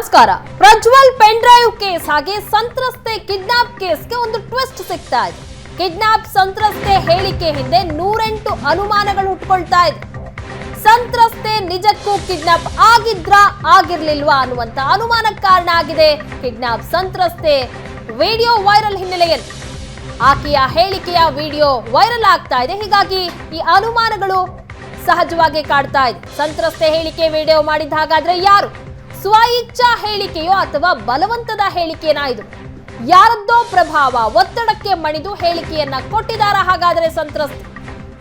ನಮಸ್ಕಾರ. Prajwal pen drive case ಹಾಗೆ ಸಂತ್ರಸ್ತೆ ಕಿಡ್ನಾಪ್ ಕೇಸ್ಗೆ ಒಂದು ಟ್ವಿಸ್ಟ್ ಸಿಗ್ತಾ ಇದೆ. ಕಿಡ್ನಾಪ್ ಸಂತ್ರಸ್ತೆ ಹೇಳಿಕೆ ಹಿಂದೆ 108 ಅನುಮಾನಗಳು ಹುಟ್ಟುಕೊಳ್ತಾ ಇದೆ. ಸಂತ್ರಸ್ತೆ ನಿಜಕ್ಕೂ ಕಿಡ್ನಾಪ್ ಆಗಿದ್ರಾ ಆಗಿರ್ಲಿಲ್ವಾ ಅನ್ನುವಂತ ಅನುಮಾನಕ್ಕೆ ಕಾರಣ ಆಗಿದೆ ಕಿಡ್ನಾಪ್ ಸಂತ್ರಸ್ತೆ ವಿಡಿಯೋ ವೈರಲ್ ಹಿನ್ನೆಲೆಯಲ್ಲಿ. ಆಕೆಯ ಹೇಳಿಕೆಯ ವಿಡಿಯೋ ವೈರಲ್ ಆಗ್ತಾ ಇದೆ. ಹೀಗಾಗಿ ಈ ಅನುಮಾನಗಳು ಸಹಜವಾಗಿ ಕಾಡ್ತಾ ಇದೆ. ಸಂತ್ರಸ್ತೆ ಹೇಳಿಕೆ ವಿಡಿಯೋ ಮಾಡಿದ ಹಾಗಾದ್ರೆ ಯಾರು? ಸ್ವ ಇಚ್ಛಾ ಹೇಳಿಕೆಯೋ ಅಥವಾ ಬಲವಂತದ ಹೇಳಿಕೆನ? ಇದು ಯಾರದ್ದೋ ಪ್ರಭಾವ, ಒತ್ತಡಕ್ಕೆ ಮಣಿದು ಹೇಳಿಕೆಯನ್ನ ಕೊಟ್ಟಿದಾರ ಹಾಗಾದ್ರೆ ಸಂತ್ರಸ್ತೆ?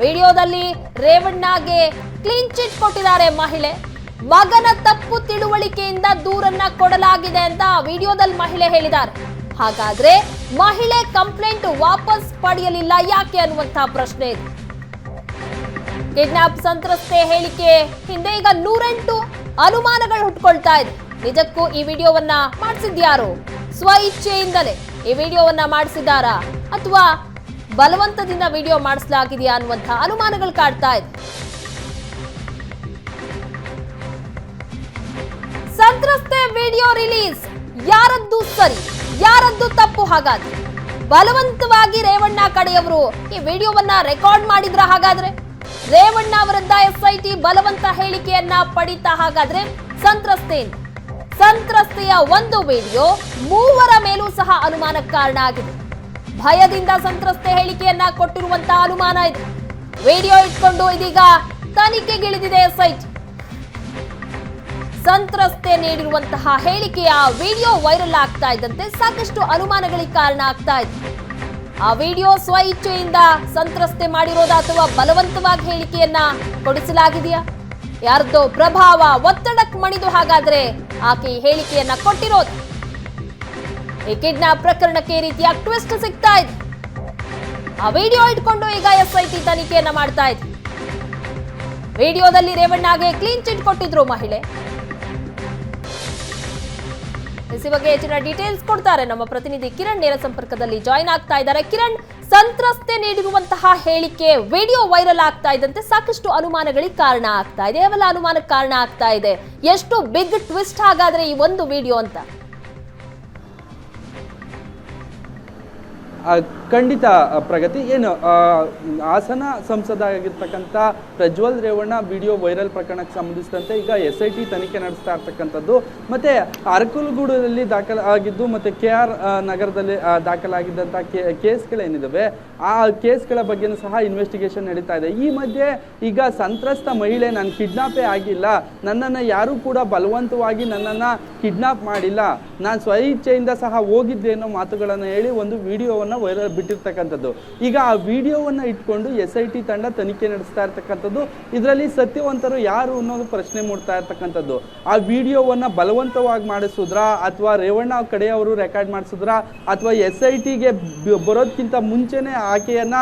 ವಿಡಿಯೋದಲ್ಲಿ ರೇವಣ್ಣಗೆ ಕ್ಲೀನ್ ಚಿಟ್ ಕೊಟ್ಟಿದ್ದಾರೆ ಮಹಿಳೆ. ಮಗನ ತಪ್ಪು ತಿಳುವಳಿಕೆಯಿಂದ ದೂರನ್ನ ಕೊಡಲಾಗಿದೆ ಅಂತ ವಿಡಿಯೋದಲ್ಲಿ ಮಹಿಳೆ ಹೇಳಿದ್ದಾರೆ. ಹಾಗಾದ್ರೆ ಮಹಿಳೆ ಕಂಪ್ಲೇಂಟ್ ವಾಪಸ್ ಪಡೆಯಲಿಲ್ಲ ಯಾಕೆ ಅನ್ನುವಂತಹ ಪ್ರಶ್ನೆ ಇದೆ. ಕಿಡ್ನಾಪ್ ಸಂತ್ರಸ್ತೆ ಹೇಳಿಕೆ ಹಿಂದೆ ಈಗ 108 ಅನುಮಾನಗಳು ಹುಟ್ಟುಕೊಳ್ತಾ ಇದೆ. ನಿಜಕ್ಕೂ ಈ ವಿಡಿಯೋವನ್ನ ಮಾಡಿಸಿದ್ಯಾರು? ಸ್ವ ಇಚ್ಛೆಯಿಂದಲೇ ಈ ವಿಡಿಯೋವನ್ನ ಮಾಡಿಸಿದಾರಾ ಅಥವಾ ಬಲವಂತದಿಂದ ವಿಡಿಯೋ ಮಾಡಿಸಲಾಗಿದೆಯಾ ಅನ್ನುವಂತಹ ಅನುಮಾನಗಳು ಕಾಡ್ತಾ ಇದೆ. ಸಂತ್ರಸ್ತೆ ವಿಡಿಯೋ ರಿಲೀಸ್ ಯಾರದ್ದು ಸರಿ, ಯಾರದ್ದು ತಪ್ಪು? ಹಾಗಾದ್ರೆ ಬಲವಂತವಾಗಿ ರೇವಣ್ಣ ಕಡೆಯವರು ಈ ವಿಡಿಯೋವನ್ನ ರೆಕಾರ್ಡ್ ಮಾಡಿದ್ರ? ಹಾಗಾದ್ರೆ ರೇವಣ್ಣ ಅವರದ್ದ SIT ಬಲವಂತ ಹೇಳಿಕೆಯನ್ನ ಪಡಿತಾ ಹಾಗಾದ್ರೆ ಸಂತ್ರಸ್ತೆಯ ಒಂದು ವಿಡಿಯೋ ಮೂವರ ಮೇಲೂ ಸಹ ಅನುಮಾನಕ್ಕೆ ಕಾರಣ ಆಗಿದೆ. ಭಯದಿಂದ ಸಂತ್ರಸ್ತೆ ಹೇಳಿಕೆಯನ್ನ ಕೊಟ್ಟಿರುವಂತಹ ಅನುಮಾನ ಇದೆ. ವಿಡಿಯೋ ಇಟ್ಕೊಂಡು ಇದೀಗ ತನಿಖೆಗಿಳಿದಿದೆ SIT. ಸಂತ್ರಸ್ತೆ ನೀಡಿರುವಂತಹ ಹೇಳಿಕೆಯ ವಿಡಿಯೋ ವೈರಲ್ ಆಗ್ತಾ ಇದ್ದಂತೆ ಸಾಕಷ್ಟು ಅನುಮಾನಗಳಿಗೆ ಕಾರಣ ಆಗ್ತಾ ಇದೆ. ಆ ವಿಡಿಯೋ ಸ್ವ ಇಚ್ಛೆಯಿಂದ ಸಂತ್ರಸ್ತೆ ಮಾಡಿರೋದಾ ಅಥವಾ ಬಲವಂತವಾಗಿ ಹೇಳಿಕೆಯನ್ನ ಕೊಡಿಸಲಾಗಿದೆಯಾ? ಯಾರದ್ದೋ ಪ್ರಭಾವ, ಒತ್ತಡಕ್ಕೆ ಮಣಿದು ಹಾಗಾದ್ರೆ ಆಕೆ ಈ ಹೇಳಿಕೆಯನ್ನ ಕೊಟ್ಟಿರೋದು? ಈ ಕಿಡ್ನಾಪ್ ಪ್ರಕರಣಕ್ಕೆ ಈ ರೀತಿಯ ಟ್ವಿಸ್ಟ್ ಸಿಗ್ತಾ ಇದೆ. ಆ ವಿಡಿಯೋ ಇಟ್ಕೊಂಡು ಈಗ SIT ತನಿಖೆಯನ್ನ ಮಾಡ್ತಾ ಇದೆ. ವಿಡಿಯೋದಲ್ಲಿ ರೇವಣ್ಣಗೆ ಕ್ಲೀನ್ ಚಿಟ್ ಕೊಟ್ಟಿದ್ರು ಮಹಿಳೆ. ಈ ಬಗ್ಗೆ ಹೆಚ್ಚಿನ ಡೀಟೇಲ್ಸ್ ಕೊಡ್ತಾರೆ ನಮ್ಮ ಪ್ರತಿನಿಧಿ ಕಿರಣ್. ನೇರ ಸಂಪರ್ಕದಲ್ಲಿ ಜಾಯಿನ್ ಆಗ್ತಾ ಇದ್ದಾರೆ. ಕಿರಣ್, ಸಂತ್ರಸ್ತೆ ನೀಡಿರುವಂತಹ ಹೇಳಿಕೆ ವಿಡಿಯೋ ವೈರಲ್ ಆಗ್ತಾ ಇದ್ದಂತೆ ಸಾಕಷ್ಟು ಅನುಮಾನಗಳಿಗೆ ಕಾರಣ ಆಗ್ತಾ ಇದೆ. ಅವೆಲ್ಲ ಅನುಮಾನಕ್ಕೆ ಕಾರಣ ಆಗ್ತಾ ಇದೆ. ಎಷ್ಟು ಬಿಗ್ ಟ್ವಿಸ್ಟ್ ಹಾಗಾದ್ರೆ ಈ ಒಂದು ವಿಡಿಯೋ ಅಂತ? ಖಂಡಿತ ಪ್ರಗತಿ. ಏನು ಹಾಸನ ಸಂಸದರಾಗಿರ್ತಕ್ಕಂಥ ಪ್ರಜ್ವಲ್ ರೇವಣ್ಣ ವಿಡಿಯೋ ವೈರಲ್ ಪ್ರಕರಣಕ್ಕೆ ಸಂಬಂಧಿಸಿದಂತೆ ಈಗ SIT ತನಿಖೆ ನಡೆಸ್ತಾ ಇರ್ತಕ್ಕಂಥದ್ದು, ಮತ್ತೆ ಅರಕಲಗೂಡಲ್ಲಿ ದಾಖಲಾಗಿದ್ದು ಮತ್ತೆ KR ನಗರದಲ್ಲಿ ದಾಖಲಾಗಿದ್ದಂಥ ಕೇಸ್ಗಳೇನಿದ್ದಾವೆ ಆ ಕೇಸ್ಗಳ ಬಗ್ಗೆನೂ ಸಹ ಇನ್ವೆಸ್ಟಿಗೇಷನ್ ನಡೀತಾ ಇದೆ. ಈ ಮಧ್ಯೆ ಈಗ ಸಂತ್ರಸ್ತ ಮಹಿಳೆ, ನಾನು ಕಿಡ್ನಾಪೇ ಆಗಿಲ್ಲ, ನನ್ನನ್ನು ಯಾರೂ ಕೂಡ ಬಲವಂತವಾಗಿ ನನ್ನನ್ನು ಕಿಡ್ನಾಪ್ ಮಾಡಿಲ್ಲ, ನಾನು ಸ್ವ ಇಚ್ಛೆಯಿಂದ ಸಹ ಹೋಗಿದ್ದೆ ಅನ್ನೋ ಮಾತುಗಳನ್ನು ಹೇಳಿ ಒಂದು ವಿಡಿಯೋವನ್ನು ವೈರಲ್ ಬಿಟ್ಟಿರ್ತಕ್ಕಂಥದ್ದು. ಈಗ ಆ ವಿಡಿಯೋವನ್ನು ಇಟ್ಕೊಂಡು SIT ತಂಡ ತನಿಖೆ ನಡೆಸ್ತಾ ಇರ್ತಕ್ಕಂಥದ್ದು. ಇದರಲ್ಲಿ ಸತ್ಯವಂತರು ಯಾರು ಅನ್ನೋದು ಪ್ರಶ್ನೆ ಮೂಡ್ತಾ ಇರ್ತಕ್ಕಂಥದ್ದು. ಆ ವಿಡಿಯೋವನ್ನು ಬಲವಂತವಾಗಿ ಮಾಡಿಸಿದ್ರಾ ಅಥವಾ ರೇವಣ್ಣ ಕಡೆಯವರು ರೆಕಾರ್ಡ್ ಮಾಡಿಸಿದ್ರಾ ಅಥವಾ SITಗೆ ಬರೋದಕ್ಕಿಂತ ಮುಂಚೆನೆ ಆಕೆಯನ್ನ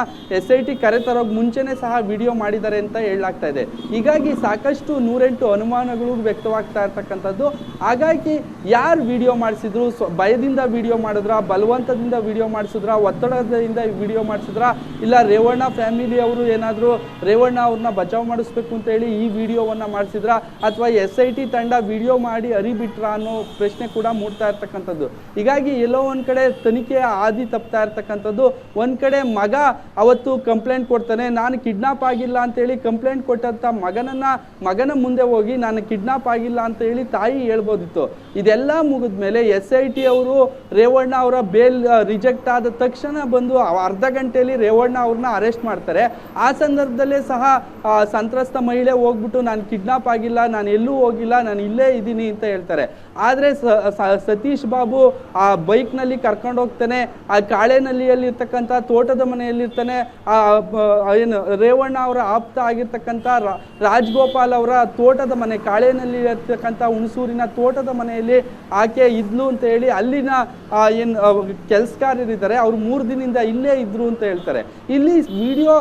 SIT ಕರೆತರೋಗಿ ಮುಂಚೆನೆ ಸಹ ವಿಡಿಯೋ ಮಾಡಿದ್ದಾರೆ ಅಂತ ಹೇಳಲಾಗ್ತಾ ಇದೆ. ಹೀಗಾಗಿ ಸಾಕಷ್ಟು 108 ಅನುಮಾನಗಳು ವ್ಯಕ್ತವಾಗ್ತಾ ಇರ್ತಕ್ಕಂಥದ್ದು. ಹಾಗಾಗಿ ಯಾರು ವಿಡಿಯೋ ಮಾಡಿಸಿದ್ರು? ಭಯದಿಂದ ವಿಡಿಯೋ ಮಾಡಿದ್ರ, ಬಲವಂತದಿಂದ ವಿಡಿಯೋ ಮಾಡಿಸಿದ್ರ, ಒತ್ತಡದಿಂದ ವಿಡಿಯೋ ಮಾಡಿಸಿದ್ರ, ಇಲ್ಲ ರೇವಣ್ಣ ಫ್ಯಾಮಿಲಿ ಅವರು ಏನಾದರೂ ರೇವಣ್ಣ ಅವ್ರನ್ನ ಬಚಾವ್ ಮಾಡಿಸ್ಬೇಕು ಅಂತ ಹೇಳಿ ಈ ವಿಡಿಯೋವನ್ನ ಮಾಡಿಸಿದ್ರ, ಅಥವಾ SIT ತಂಡ ವಿಡಿಯೋ ಮಾಡಿ ಅರಿಬಿಟ್ರ ಅನ್ನೋ ಪ್ರಶ್ನೆ ಕೂಡ ಮೂಡ್ತಾ ಇರ್ತಕ್ಕಂಥದ್ದು. ಹೀಗಾಗಿ ಎಲ್ಲೋ ಒಂದ್ ಕಡೆ ತನಿಖೆಯ ಹಾದಿ ತಪ್ತಾ ಇರ್ತಕ್ಕಂಥದ್ದು. ಒಂದ್ ಕಡೆ ಮಗ ಅವತ್ತು ಕಂಪ್ಲೇಂಟ್ ಕೊಡ್ತಾನೆ, ನಾನು ಕಿಡ್ನಾಪ್ ಆಗಿಲ್ಲ ಅಂತ ಹೇಳಿ ಕಂಪ್ಲೇಂಟ್ ಕೊಟ್ಟಂತ ಮಗನ ಮುಂದೆ ಹೋಗಿ ನಾನು ಕಿಡ್ನಾಪ್ ಆಗಿಲ್ಲ ಅಂತ ಹೇಳಿ ತಾಯಿ ಹೇಳ್ಬೋದಿತ್ತು. ಇದೆಲ್ಲ ಮುಗಿದ್ಮೇಲೆ SIT ಅವರು ರೇವಣ್ಣ ಅವರ ಬೇಲ್ ರಿಜೆಕ್ಟ್ ಆದ ತಕ್ಷಣ ಬಂದು ಅರ್ಧ ಗಂಟೆಯಲ್ಲಿ ರೇವಣ್ಣ ಅವ್ರನ್ನ ಅರೆಸ್ಟ್ ಮಾಡ್ತಾರೆ. ಆ ಸಂದರ್ಭದಲ್ಲೇ ಸಹ ಸಂತ್ರಸ್ತ ಮಹಿಳೆ ಹೋಗ್ಬಿಟ್ಟು ನಾನು ಕಿಡ್ನಾಪ್ ಆಗಿಲ್ಲ, ನಾನು ಎಲ್ಲೂ ಹೋಗಿಲ್ಲ, ನಾನು ಇಲ್ಲೇ ಇದ್ದೀನಿ ಅಂತ ಹೇಳ್ತಾರೆ. ಆದರೆ ಸತೀಶ್ ಬಾಬು ಆ ಬೈಕ್ನಲ್ಲಿ ಕರ್ಕೊಂಡು ಹೋಗ್ತಾನೆ, ಆ ಕಾಳೆನಲ್ಲಿಯಲ್ಲಿ ಇರ್ತಕ್ಕಂಥ ತೋಟದ ಮನೆಯಲ್ಲಿರ್ತಾನೆ. ಏನು ರೇವಣ್ಣ ಅವರ ಆಪ್ತ ಆಗಿರ್ತಕ್ಕಂಥ ರಾಜ್ಗೋಪಾಲ್ ಅವರ ತೋಟದ ಮನೆ, ಕಾಳೆನಲ್ಲಿ ಇರ್ತಕ್ಕಂಥ ಹುಣಸೂರಿನ ತೋಟದ ಮನೆಯಲ್ಲಿ ಆಕೆ ಇದ್ಲು ಅಂತ ಹೇಳಿ ಅಲ್ಲಿನ ಏನು ಕೆಲಸಗಾರರಿದ್ದಾರೆ ಅವ್ರು 3 ದಿನ ಬೆಳಗ್ಗೆನಿಂದ ಇಲ್ಲೇ ಇದ್ರು ಅಂತ ಹೇಳ್ತಾರೆ. ಇಲ್ಲಿ ವಿಡಿಯೋ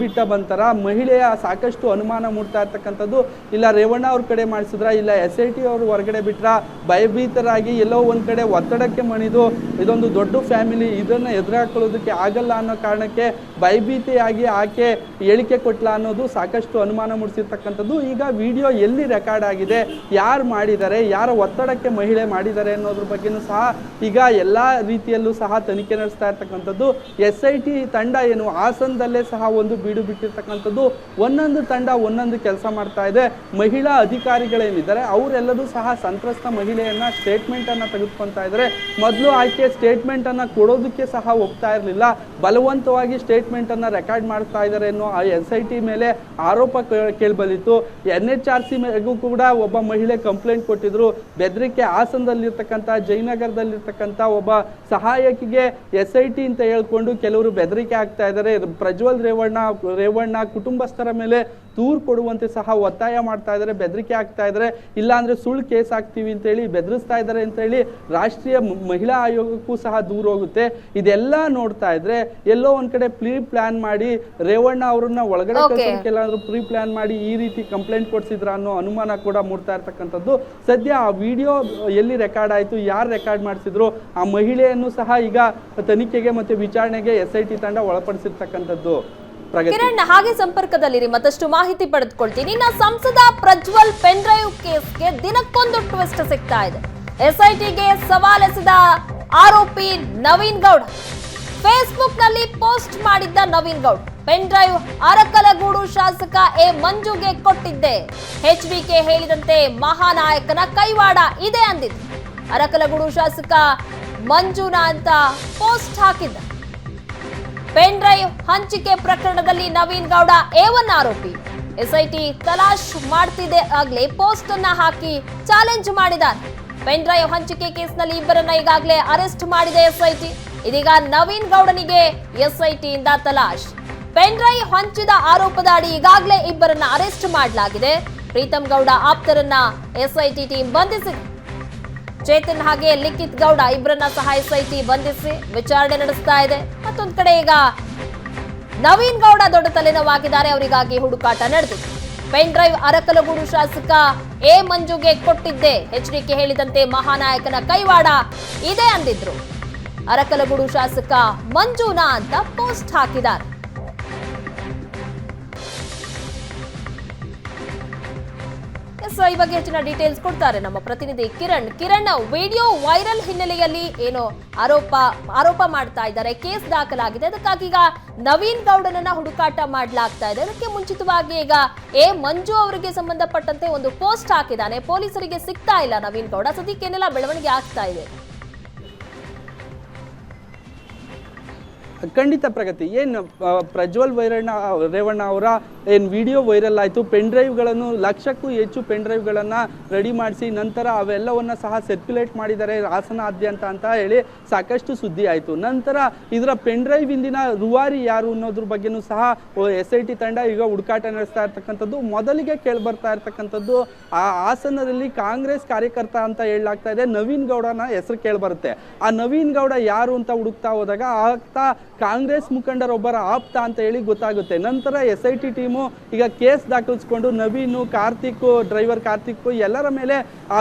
ಬಿಟ್ಟ ಬಂತರ ಮಹಿಳೆಯ ಸಾಕಷ್ಟು ಅನುಮಾನ ಮೂಡ್ತಾ ಇರ್ತಕ್ಕಂಥದ್ದು. ಇಲ್ಲ ರೇವಣ್ಣ ಅವ್ರ ಕಡೆ ಮಾಡಿಸಿದ್ರ, ಇಲ್ಲ SIT ಅವರು ಹೊರಗಡೆ ಬಿಟ್ರ, ಭಯಭೀತರಾಗಿ ಎಲ್ಲೋ ಒಂದ್ ಕಡೆ ಒತ್ತಡಕ್ಕೆ ಮಣಿದು ಇದೊಂದು ದೊಡ್ಡ ಫ್ಯಾಮಿಲಿ, ಇದನ್ನ ಎದುರಾಕೊಳ್ಳೋದಕ್ಕೆ ಆಗಲ್ಲ ಅನ್ನೋ ಕಾರಣಕ್ಕೆ ಭಯಭೀತಿಯಾಗಿ ಆಕೆ ಹೇಳಿಕೆ ಕೊಟ್ಲ ಅನ್ನೋದು ಸಾಕಷ್ಟು ಅನುಮಾನ ಮೂಡಿಸಿರ್ತಕ್ಕಂಥದ್ದು. ಈಗ ವಿಡಿಯೋ ಎಲ್ಲಿ ರೆಕಾರ್ಡ್ ಆಗಿದೆ, ಯಾರು ಮಾಡಿದ್ದಾರೆ, ಯಾರ ಒತ್ತಡಕ್ಕೆ ಮಹಿಳೆ ಮಾಡಿದ್ದಾರೆ ಅನ್ನೋದ್ರ ಬಗ್ಗೆನೂ ಸಹ ಈಗ ಎಲ್ಲಾ ರೀತಿಯಲ್ಲೂ ಸಹ ತನಿಖೆ ನಡೆಸ್ತಾ ಇರ್ತಕ್ಕಂಥದ್ದು. SIT ತಂಡ ಏನು ಹಾಸನದಲ್ಲೇ ಸಹ ಒಂದು ಬೀಡು ಬಿಟ್ಟಿರ್ತಕ್ಕಂಥದ್ದು. ಒಂದೊಂದು ತಂಡ ಒಂದೊಂದು ಕೆಲಸ ಮಾಡ್ತಾ ಇದೆ. ಮಹಿಳಾ ಅಧಿಕಾರಿಗಳೇನಿದ್ದಾರೆ ಅವರೆಲ್ಲರೂ ಸಹ ಸಂತ್ರಸ್ತ ಮಹಿಳೆಯನ್ನ ಸ್ಟೇಟ್ಮೆಂಟ್ ಅನ್ನ ತೆಗೆದುಕೊಳ್ತಾ ಇದ್ದಾರೆ. ಮೊದಲು ಆಕೆ ಸ್ಟೇಟ್ಮೆಂಟ್ ಅನ್ನ ಕೊಡೋದಕ್ಕೆ ಸಹ ಒಪ್ತಾ ಇರಲಿಲ್ಲ, ಬಲವಂತವಾಗಿ ಸ್ಟೇಟ್ಮೆಂಟ್ ಅನ್ನ ರೆಕಾರ್ಡ್ ಮಾಡ್ತಾ ಇದ್ದಾರೆ ಅನ್ನೋ SIT ಮೇಲೆ ಆರೋಪ ಕೇಳಿಬಂದಿತ್ತು. NHRC ಮೇಗೂ ಕೂಡ ಒಬ್ಬ ಮಹಿಳೆ ಕಂಪ್ಲೇಂಟ್ ಕೊಟ್ಟಿದ್ರು. ಬೆದರಿಕೆ ಹಾಸನದಲ್ಲಿರ್ತಕ್ಕಂಥ ಜಯನಗರದಲ್ಲಿರ್ತಕ್ಕಂಥ ಒಬ್ಬ ಸಹಾಯಕಿಗೆ SIT ಅಂತ ಹೇಳ್ಕೊಂಡು ಕೆಲವರು ಬೆದರಿಕೆ ಆಗ್ತಾ ಇದ್ದಾರೆ. ಪ್ರಜ್ವಲ್ ರೇವಣ್ಣ ಕುಟುಂಬಸ್ಥರ ಮೇಲೆ ದೂರು ಕೊಡುವಂತೆ ಸಹ ಒತ್ತಾಯ ಮಾಡ್ತಾ ಇದ್ದಾರೆ, ಬೆದರಿಕೆ ಆಗ್ತಾ ಇದ್ದಾರೆ. ಇಲ್ಲಾಂದ್ರೆ ಸುಳ್ಳು ಕೇಸ್ ಹಾಕ್ತೀವಿ ಅಂತ ಹೇಳಿ ಬೆದರಿಸ್ತಾ ಇದ್ದಾರೆ ಅಂತ ಹೇಳಿ ರಾಷ್ಟ್ರೀಯ ಮಹಿಳಾ ಆಯೋಗಕ್ಕೂ ಸಹ ದೂರ ಹೋಗುತ್ತೆ. ಇದೆಲ್ಲ ನೋಡ್ತಾ ಇದ್ರೆ ಎಲ್ಲೋ ಒಂದ್ ಕಡೆ ಪ್ರೀ ಪ್ಲಾನ್ ಮಾಡಿ ರೇವಣ್ಣ ಅವ್ರನ್ನ ಒಳಗಡೆ ಕಳ್ಸೋಕೆಲ್ಲಾದ್ರೂ ಪ್ರೀ ಪ್ಲಾನ್ ಮಾಡಿ ಈ ರೀತಿ ಕಂಪ್ಲೇಂಟ್ ಕೊಡ್ಸಿದ್ರ ಅನ್ನೋ ಅನುಮಾನ ಕೂಡ ಮೂಡ್ತಾ ಇರ್ತಕ್ಕಂಥದ್ದು. ಸದ್ಯ ಆ ವಿಡಿಯೋ ಎಲ್ಲಿ ರೆಕಾರ್ಡ್ ಆಯ್ತು, ಯಾರು ರೆಕಾರ್ಡ್ ಮಾಡಿಸಿದ್ರು, ಆ ಮಹಿಳೆಯನ್ನು ಸಹ ಈಗ ತನಿಖೆಗೆ ಮತ್ತೆ ವಿಚಾರಣೆಗೆ SIT ತಂಡ ಒಳಪಡಿಸಿರ್ತಕ್ಕಂಥದ್ದು. ಕಿರಣ್, ಹಾಗೆ ಸಂಪರ್ಕದಲ್ಲಿರಿ, ಮತ್ತಷ್ಟು ಮಾಹಿತಿ ಪಡೆದುಕೊಳ್ತೀನಿ. ಇನ್ನು ಸಂಸದ ಪ್ರಜ್ವಲ್ ಪೆನ್ ಡ್ರೈವ್ ಕೇಸ್ಗೆ ದಿನಕ್ಕೊಂದು ಟ್ವಿಸ್ಟ್ ಸಿಗ್ತಾ ಇದೆ. SITಗೆ ಸವಾಲೆಸೆದ ಆರೋಪಿ ನವೀನ್ ಗೌಡ. ಫೇಸ್ಬುಕ್ ನಲ್ಲಿ ಪೋಸ್ಟ್ ಮಾಡಿದ್ದ ನವೀನ್ ಗೌಡ್ ಪೆನ್ ಡ್ರೈವ್ ಅರಕಲಗೂಡು ಶಾಸಕ ಮಂಜುಗೆ ಕೊಟ್ಟಿದ್ದೆ. HBK ಹೇಳಿದಂತೆ ಮಹಾನಾಯಕನ ಕೈವಾಡ ಇದೆ ಅಂದಿದ್ದು. ಅರಕಲಗೂಡು ಶಾಸಕ ಮಂಜುನ ಅಂತ ಪೋಸ್ಟ್ ಹಾಕಿದ್ದ. ಪೆನ್ ಡ್ರೈವ್ ಹಂಚಿಕೆ ಪ್ರಕರಣದಲ್ಲಿ ನವೀನ್ ಗೌಡ A1 ಆರೋಪಿ. SIT ತಲಾಶ್ ಮಾಡ್ತಿದೆ ಆಗ್ಲೇ ಪೋಸ್ಟ್ ಅನ್ನ ಹಾಕಿ ಚಾಲೆಂಜ್ ಮಾಡಿದ್ದಾರೆ. ಪೆನ್ ಡ್ರೈವ್ ಹಂಚಿಕೆ ಕೇಸ್ನಲ್ಲಿ ಇಬ್ಬರನ್ನ ಈಗಾಗಲೇ ಅರೆಸ್ಟ್ ಮಾಡಿದೆ SIT. ಇದೀಗ ನವೀನ್ ಗೌಡನಿಗೆ SIT ಇಂದ ತಲಾಶ್. ಪೆನ್ ಡ್ರೈವ್ ಹಂಚಿದ ಆರೋಪದ ಅಡಿ ಈಗಾಗಲೇ ಇಬ್ಬರನ್ನ ಅರೆಸ್ಟ್ ಮಾಡಲಾಗಿದೆ. ಪ್ರೀತಮ್ ಗೌಡ ಆಪ್ತರನ್ನ SIT ಟೀಮ್ ಬಂಧಿಸಿದೆ. ಚೇತನ್ ಹಾಗೆ ಲಿಖಿತ್ ಗೌಡ ಇಬ್ಬರನ್ನ ಸಹ SIT ಬಂಧಿಸಿ ವಿಚಾರಣೆ ನಡೆಸ್ತಾ ಇದೆ. ಮತ್ತೊಂದ್ ಕಡೆ ಈಗ ನವೀನ್ ಗೌಡ ದೊಡ್ಡ ತಲೆನೋವಾಗಿದ್ದಾರೆ, ಅವರಿಗಾಗಿ ಹುಡುಕಾಟ ನಡೆದಿದೆ. ಪೆನ್ ಡ್ರೈವ್ ಅರಕಲಗೂಡು ಶಾಸಕ ಮಂಜುಗೆ ಕೊಟ್ಟಿದ್ದೆ. HDK ಹೇಳಿದಂತೆ ಮಹಾನಾಯಕನ ಕೈವಾಡ ಇದೆ ಅಂದಿದ್ರು. ಅರಕಲಗೂಡು ಶಾಸಕ ಮಂಜುನಾ ಅಂತ ಪೋಸ್ಟ್ ಹಾಕಿದ್ದಾರೆ. ಈ ಬಗ್ಗೆ ಹೆಚ್ಚಿನ ಡೀಟೇಲ್ಸ್ ಕೊಡ್ತಾರೆ ನಮ್ಮ ಪ್ರತಿನಿಧಿ ಕಿರಣ್. ವಿಡಿಯೋ ವೈರಲ್ ಹಿನ್ನೆಲೆಯಲ್ಲಿ ಏನು ಆರೋಪ ಮಾಡ್ತಾ ಇದ್ದಾರೆ, ಕೇಸ್ ದಾಖಲಾಗಿದೆ. ಅದಕ್ಕಾಗಿ ಈಗ ನವೀನ್ ಗೌಡನನ್ನ ಹುಡುಕಾಟ ಮಾಡಲಾಗ್ತಾ ಇದೆ. ಅದಕ್ಕೆ ಮುಂಚಿತವಾಗಿ ಈಗ ಮಂಜು ಅವರಿಗೆ ಸಂಬಂಧಪಟ್ಟಂತೆ ಒಂದು ಪೋಸ್ಟ್ ಹಾಕಿದ್ದಾನೆ. ಪೊಲೀಸರಿಗೆ ಸಿಗ್ತಾ ಇಲ್ಲ ನವೀನ್ ಗೌಡ. ಸದ್ಯಕ್ಕೆ ಏನೆಲ್ಲ ಬೆಳವಣಿಗೆ ಆಗ್ತಾ ಇದೆ? ಖಂಡಿತ ಪ್ರಗತಿ. ಏನು ಪ್ರಜ್ವಲ್ ರೇವಣ್ಣ ಅವರ ಏನು ವಿಡಿಯೋ ವೈರಲ್ ಆಯಿತು, ಪೆನ್ ಡ್ರೈವ್ಗಳನ್ನು ಲಕ್ಷಕ್ಕೂ ಹೆಚ್ಚು ಪೆನ್ ಡ್ರೈವ್ಗಳನ್ನು ರೆಡಿ ಮಾಡಿಸಿ ನಂತರ ಅವೆಲ್ಲವನ್ನು ಸಹ ಸರ್ಕ್ಯುಲೇಟ್ ಮಾಡಿದ್ದಾರೆ ಹಾಸನಾದ್ಯಂತ ಅಂತ ಹೇಳಿ ಸಾಕಷ್ಟು ಸುದ್ದಿ ಆಯಿತು. ನಂತರ ಇದರ ಪೆನ್ ಡ್ರೈವ್ ಇಂದಿನ ರೂವಾರಿ ಯಾರು ಅನ್ನೋದ್ರ ಬಗ್ಗೆನೂ ಸಹ SIT ತಂಡ ಈಗ ಹುಡುಕಾಟ ನಡೆಸ್ತಾ ಇರ್ತಕ್ಕಂಥದ್ದು. ಮೊದಲಿಗೆ ಕೇಳಿ ಬರ್ತಾ ಇರ್ತಕ್ಕಂಥದ್ದು ಆ ಹಾಸನದಲ್ಲಿ ಕಾಂಗ್ರೆಸ್ ಕಾರ್ಯಕರ್ತ ಅಂತ ಹೇಳಲಾಗ್ತಾ ಇದೆ. ನವೀನ್ ಗೌಡನ ಹೆಸರು ಕೇಳಿ ಬರುತ್ತೆ. ಆ ನವೀನ್ ಗೌಡ ಯಾರು ಅಂತ ಹುಡುಕ್ತಾ ಹೋದಾಗ ಆಗ್ತಾ ಕಾಂಗ್ರೆಸ್ ಮುಖಂಡರೊಬ್ಬರ ಆಪ್ತ ಅಂತ ಹೇಳಿ ಗೊತ್ತಾಗುತ್ತೆ. ನಂತರ SIT ಟೀಮು ಈಗ ಕೇಸ್ ದಾಖಲಿಸಿಕೊಂಡು ನವೀನು, ಡ್ರೈವರ್ ಕಾರ್ತಿಕ್ ಎಲ್ಲರ ಮೇಲೆ ಆ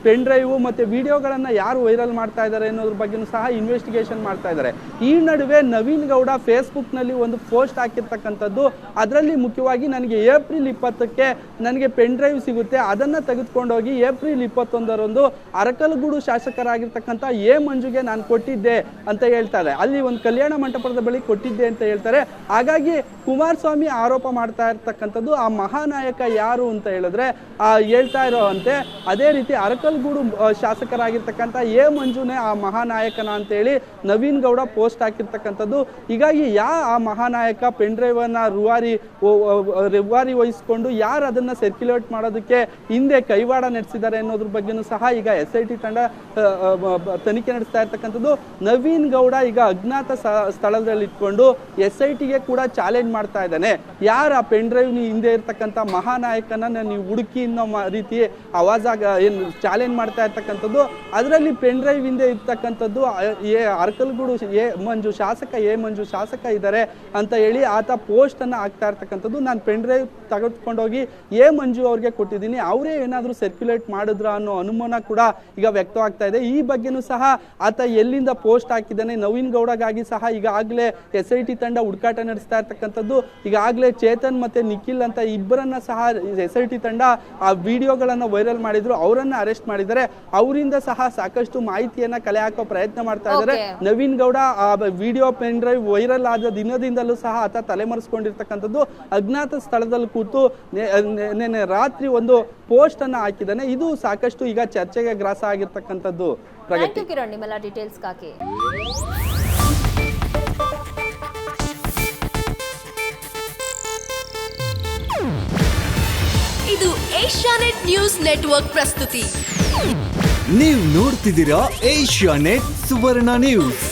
ಪೆನ್ ಡ್ರೈವ್ ಮತ್ತೆ ವಿಡಿಯೋಗಳನ್ನ ಯಾರು ವೈರಲ್ ಮಾಡ್ತಾ ಇದ್ದಾರೆ ಅನ್ನೋದ್ರ ಬಗ್ಗೆನೂ ಸಹ ಇನ್ವೆಸ್ಟಿಗೇಷನ್ ಮಾಡ್ತಾ ಇದ್ದಾರೆ. ಈ ನಡುವೆ ನವೀನ್ ಗೌಡ ಫೇಸ್ಬುಕ್ ನಲ್ಲಿ ಒಂದು ಪೋಸ್ಟ್ ಹಾಕಿರ್ತಕ್ಕಂಥದ್ದು. ಅದರಲ್ಲಿ ಮುಖ್ಯವಾಗಿ ನನಗೆ ಏಪ್ರಿಲ್ 20ಕ್ಕೆ ನನಗೆ ಪೆನ್ ಡ್ರೈವ್ ಸಿಗುತ್ತೆ, ಅದನ್ನ ತೆಗೆದುಕೊಂಡೋಗಿ ಏಪ್ರಿಲ್ 21ರಂದು ಅರಕಲಗೂಡು ಶಾಸಕರಾಗಿರ್ತಕ್ಕಂಥ ಮಂಜುಗೆ ನಾನು ಕೊಟ್ಟಿದ್ದೆ ಅಂತ ಹೇಳ್ತಾರೆ. ಅಲ್ಲಿ ಒಂದು ಕಲ್ಯಾಣ ಮಂಟಪದ ಬಳಿ ಕೊಟ್ಟಿದ್ದೆ ಅಂತ ಹೇಳ್ತಾರೆ. ಹಾಗಾಗಿ ಕುಮಾರಸ್ವಾಮಿ ಆರೋಪ ಮಾಡ್ತಾ ಇರ್ತಕ್ಕಂಥದ್ದು ಆ ಮಹಾನಾಯಕ ಯಾರು ಅಂತ ಹೇಳಿದ್ರೆ ಹೇಳ್ತಾ ಇರೋವಂತೆ ಅದೇ ರೀತಿ ಅರಕಲಗೂಡು ಶಾಸಕರಾಗಿರ್ತಕ್ಕಂಥ ಮಂಜುನೇ ಆ ಮಹಾನಾಯಕನ ಅಂತ ಹೇಳಿ ನವೀನ್ ಗೌಡ ಪೋಸ್ಟ್ ಹಾಕಿರ್ತಕ್ಕಂಥದ್ದು. ಹೀಗಾಗಿ ಆ ಮಹಾನಾಯಕ ಪೆನ್ ಡ್ರೈವ್ ಅನ್ನ ರೂವಾರಿ ವಹಿಸಿಕೊಂಡು ಯಾರು ಅದನ್ನ ಸರ್ಕ್ಯುಲೇಟ್ ಮಾಡೋದಕ್ಕೆ ಹಿಂದೆ ಕೈವಾಡ ನಡೆಸಿದ್ದಾರೆ ಅನ್ನೋದ್ರ ಬಗ್ಗೆನೂ ಸಹ ಈಗ SIT ತಂಡ ತನಿಖೆ ನಡೆಸ್ತಾ ಇರ್ತಕ್ಕಂಥದ್ದು. ನವೀನ್ ಗೌಡ ಈಗ ಅಜ್ಞಾತ ಸ್ಥಳದಲ್ಲಿ ಇಟ್ಕೊಂಡು SITಗೆ ಕೂಡ ಚಾಲೆಂಜ್ ಮಾಡ್ತಾ ಇದ್ದಾನೆ. ಯಾರು ಆ ಪೆನ್ ಡ್ರೈವ್ ಹಿಂದೆ ಇರ್ತಕ್ಕಂಥ ಮಹಾನಾಯಕನ ನೀವು ಹುಡುಕಿ ಅನ್ನೋ ರೀತಿ ಆವಾಜಾಗ ಏನು ಚಾಲೆಂಜ್ ಮಾಡ್ತಾ ಇರ್ತಕ್ಕಂಥದ್ದು. ಅದರಲ್ಲಿ ಪೆನ್ ಡ್ರೈವ್ ಹಿಂದೆ ಇರ್ತಕ್ಕಂಥದ್ದು ಅರಕಲಗೂಡು ಮಂಜು ಶಾಸಕ ಇದ್ದಾರೆ ಅಂತ ಹೇಳಿ ಆತ ಪೋಸ್ಟ್ ಅನ್ನ ಹಾಕ್ತಾ ಇರ್ತಕ್ಕಂಥದ್ದು. ನಾನು ಪೆನ್ ಡ್ರೈವ್ ತೆಗೆದುಕೊಂಡೋಗಿ ಮಂಜು ಅವ್ರಿಗೆ ಕೊಟ್ಟಿದ್ದೀನಿ, ಅವರೇ ಏನಾದರೂ ಸರ್ಕ್ಯುಲೇಟ್ ಮಾಡಿದ್ರ ಅನ್ನೋ ಅನುಮಾನ ಕೂಡ ಈಗ ವ್ಯಕ್ತವಾಗ್ತಾ ಇದೆ. ಈ ಬಗ್ಗೆನೂ ಸಹ ಆತ ಎಲ್ಲಿಂದ ಪೋಸ್ಟ್ ಹಾಕಿದ್ದಾನೆ, ನವೀನ್ ಗೌಡಗಾಗಿ ಸಹ ಈಗಾಗಲೇ SIT ತಂಡ ಹುಡುಕಾಟ ನಡೆಸ್ತಾ ಇರ್ತಕ್ಕಂಥದ್ದು. ಈಗಾಗಲೇ ಚೇತನ್ ಮತ್ತೆ ನಿಖಿಲ್ ಅಂತ ಇಬ್ಬರನ್ನ ಸಹ SIT ತಂಡ ಆ ವಿಡಿಯೋಗಳನ್ನ ವೈರಲ್ ಮಾಡಿದ್ರು, ಅವರನ್ನ ಅರೆಸ್ಟ್ ಮಾಡಿದ್ದಾರೆ. ಅವರಿಂದ ಸಹ ಸಾಕಷ್ಟು ಮಾಹಿತಿಯನ್ನ ಕಲೆ ಹಾಕೋ ಪ್ರಯತ್ನ ಮಾಡ್ತಾ ಇದ್ದಾರೆ. ನವೀನ್ ಗೌಡ ಆ ವಿಡಿಯೋ ಪೆನ್ ಡ್ರೈವ್ ವೈರಲ್ ಆದ ದಿನದಿಂದಲೂ ಸಹ ಆತ ತಲೆಮರೆಸ್ಕೊಂಡಿರ್ತಕ್ಕಂಥದ್ದು. ಅಜ್ಞಾತ ಸ್ಥಳದಲ್ಲಿ ಕೂತು ನಿನ್ನೆ ರಾತ್ರಿ ಒಂದು ಪೋಸ್ಟ್ ಅನ್ನ ಹಾಕಿದ್ದಾನೆ. ಇದು ಸಾಕಷ್ಟು ಈಗ ಚರ್ಚೆಗೆ ಗ್ರಾಸ ಆಗಿರ್ತಕ್ಕಂಥದ್ದು. ಪ್ರಗತಿ ಕಿರಣ್, ನಿಮ್ಮೆಲ್ಲ ಡೀಟೇಲ್ಸ್ಗಾಗಿ. ಇದು ಏಷ್ಯಾನೆಟ್ ನ್ಯೂಸ್ ನೆಟ್ವರ್ಕ್ ಪ್ರಸ್ತುತಿ. ನೀವು ನೋಡ್ತಿದ್ದೀರಾ ಏಷ್ಯಾನೆಟ್ ಸುವರ್ಣ ನ್ಯೂಸ್.